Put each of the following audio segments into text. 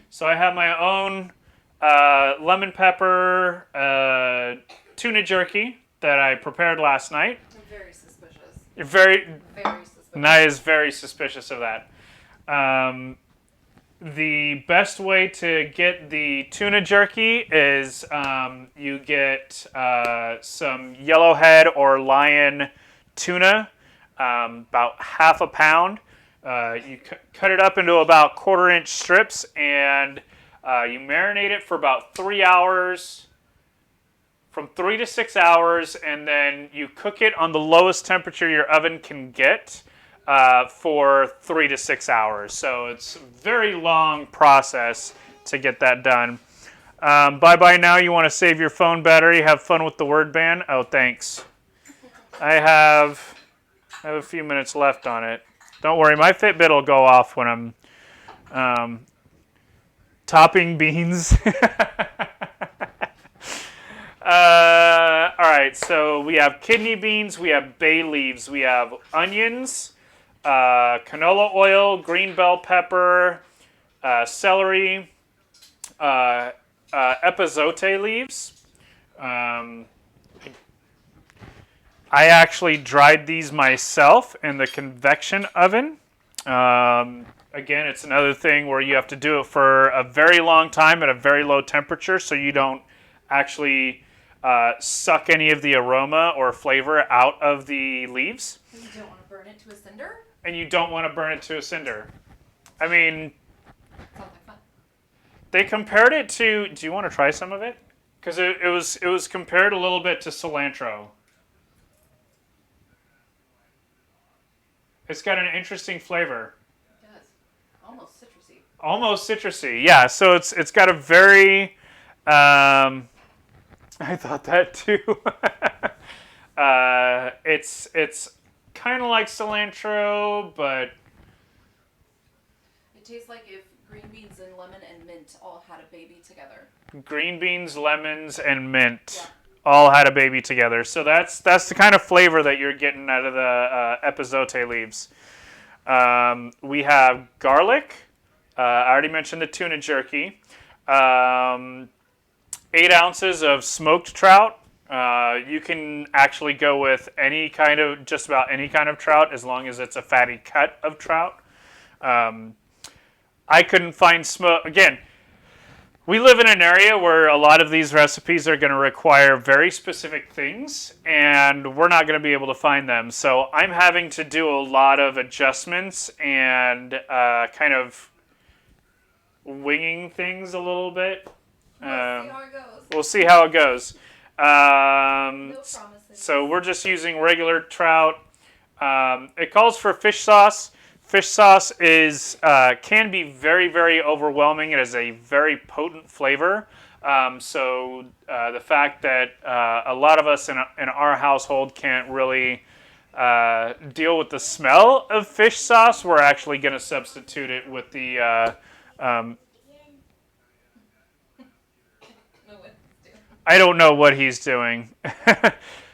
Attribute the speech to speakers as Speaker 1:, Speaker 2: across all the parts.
Speaker 1: So I have my own lemon pepper tuna jerky that I prepared last night.
Speaker 2: I'm very suspicious.
Speaker 1: You're very,
Speaker 2: Very suspicious.
Speaker 1: Nia is very suspicious of that. The best way to get the tuna jerky is you get some yellowhead or lion tuna, about half a pound. You cut it up into about quarter-inch strips, and you marinate it for about 3 hours, from 3 to 6 hours, and then you cook it on the lowest temperature your oven can get for 3 to 6 hours. So it's a very long process to get that done. Bye-bye now. You want to save your phone battery, have fun with the word band? Oh, thanks. I have a few minutes left on it. Don't worry, my Fitbit will go off when I'm topping beans. All right, so we have kidney beans, we have bay leaves, we have onions, canola oil, green bell pepper, celery, epazote leaves. I actually dried these myself in the convection oven. Again, it's another thing where you have to do it for a very long time at a very low temperature so you don't actually suck any of the aroma or flavor out of the leaves.
Speaker 2: And you don't want to burn it to a cinder?
Speaker 1: And you don't want to burn it to a cinder. I mean,
Speaker 2: Sounds like fun.
Speaker 1: they compared it to... Do you want to try some of it? Because it was compared a little bit to cilantro. It's got an interesting flavor.
Speaker 2: It does. Almost citrusy.
Speaker 1: Almost citrusy, yeah. So it's got a very... I thought that too. It's kind of like cilantro, but...
Speaker 2: It tastes like if green beans and lemon and mint all had a baby together.
Speaker 1: Green beans, lemons, and mint.
Speaker 2: Yeah.
Speaker 1: All had a baby together. So that's the kind of flavor that you're getting out of the epazote leaves. We have garlic. I already mentioned the tuna jerky. 8 ounces of smoked trout. You can actually go with just about any kind of trout as long as it's a fatty cut of trout. I couldn't find again, we live in an area where a lot of these recipes are going to require very specific things, and we're not going to be able to find them. So I'm having to do a lot of adjustments and kind of winging things a little bit. We'll see how it goes.
Speaker 2: No promises.
Speaker 1: So we're just using regular trout. It calls for fish sauce. Fish sauce can be very, very overwhelming. It has a very potent flavor. So the fact that a lot of us in our household can't really deal with the smell of fish sauce, we're actually going to substitute it with the... I don't know what he's doing.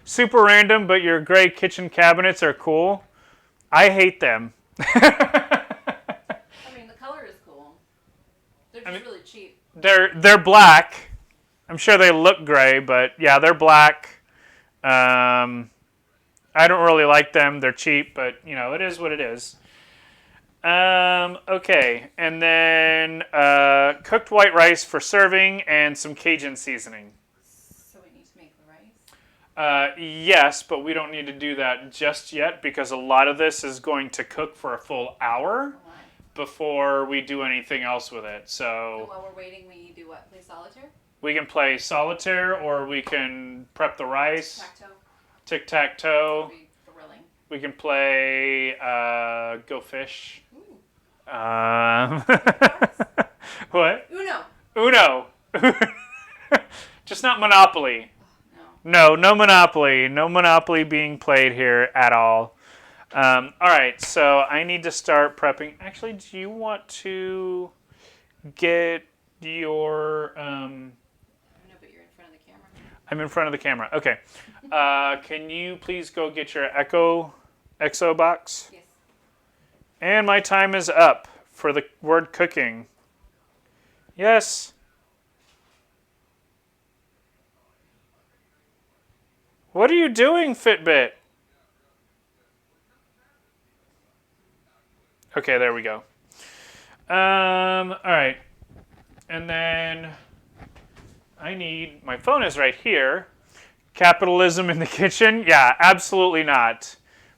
Speaker 1: Super random, but your gray kitchen cabinets are cool. I hate them.
Speaker 2: I mean, the color is cool. They're just really cheap.
Speaker 1: They're black. I'm sure they look gray, but yeah, they're black. I don't really like them. They're cheap, but it is what it is. Okay, and then cooked white rice for serving and some Cajun seasoning.
Speaker 2: So we need to make the rice?
Speaker 1: Yes, but we don't need to do that just yet because a lot of this is going to cook for a full hour before we do anything else with it. So
Speaker 2: And while we're waiting, we do what? Play solitaire?
Speaker 1: We can play solitaire, or we can prep the rice.
Speaker 2: Tic-tac-toe.
Speaker 1: Tic-tac-toe.
Speaker 2: Thrilling.
Speaker 1: We can play Go Fish. What? Uno. Just not Monopoly. No Monopoly. No Monopoly being played here at all. All right, so I need to start prepping. Actually, do you want to get your...
Speaker 2: No, but you're in front of the camera.
Speaker 1: I'm in front of the camera. Okay. Can you please go get your Exo box?
Speaker 2: Yes.
Speaker 1: And my time is up for the word cooking. Yes. What are you doing, Fitbit? Okay, there we go. All right. And then I need, my phone is right here. Capitalism in the kitchen? Yeah, absolutely not.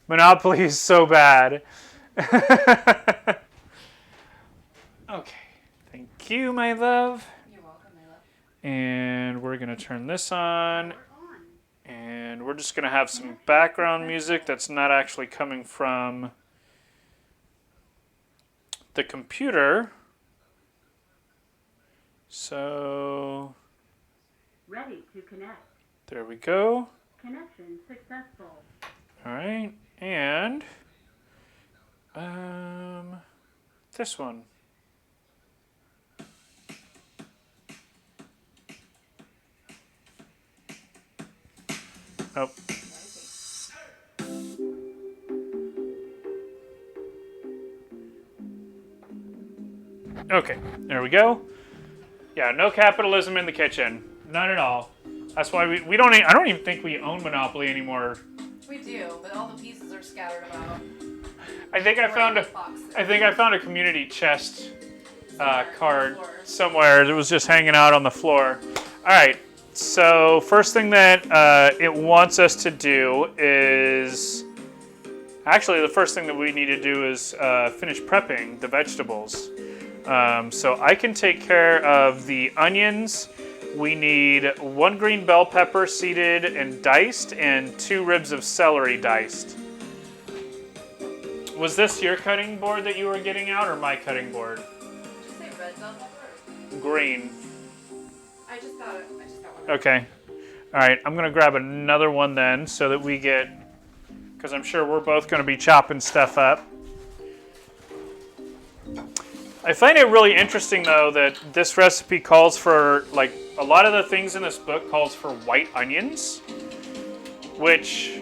Speaker 1: Monopoly is so bad. Okay. Thank you, my love.
Speaker 2: You're welcome, my love.
Speaker 1: And we're going to turn this on. And we're just going to have some background music that's not actually coming from the computer. So,
Speaker 3: Ready to connect.
Speaker 1: there we go.
Speaker 3: Connection successful.
Speaker 1: All right. And this one. Oh. Okay, there we go. Yeah, no capitalism in the kitchen. None at all. That's why we don't, I don't even think we own Monopoly anymore.
Speaker 2: We do, but all the pieces are scattered about.
Speaker 1: I think I found a community chest card somewhere. It was just hanging out on the floor. All right. So first thing that it wants us to do is, actually the first thing that we need to do is finish prepping the vegetables. So I can take care of the onions. We need 1 green bell pepper seeded and diced and 2 ribs of celery diced. Was this your cutting board that you were getting out or my cutting board?
Speaker 2: Did you say red bell pepper?
Speaker 1: Green.
Speaker 2: I just got it. I just got one.
Speaker 1: Okay. All right, I'm going to grab another one then so that we get, because I'm sure we're both going to be chopping stuff up. I find it really interesting though that this recipe calls for, like, a lot of the things in this book calls for white onions, which,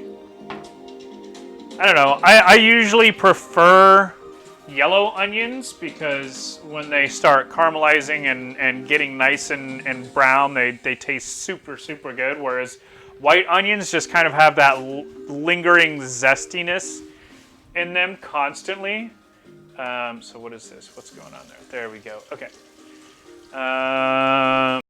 Speaker 1: I don't know, I usually prefer yellow onions because when they start caramelizing and getting nice and brown, they taste super, super good, whereas white onions just kind of have that lingering zestiness in them constantly. So what is this? What's going on there? There we go. Okay.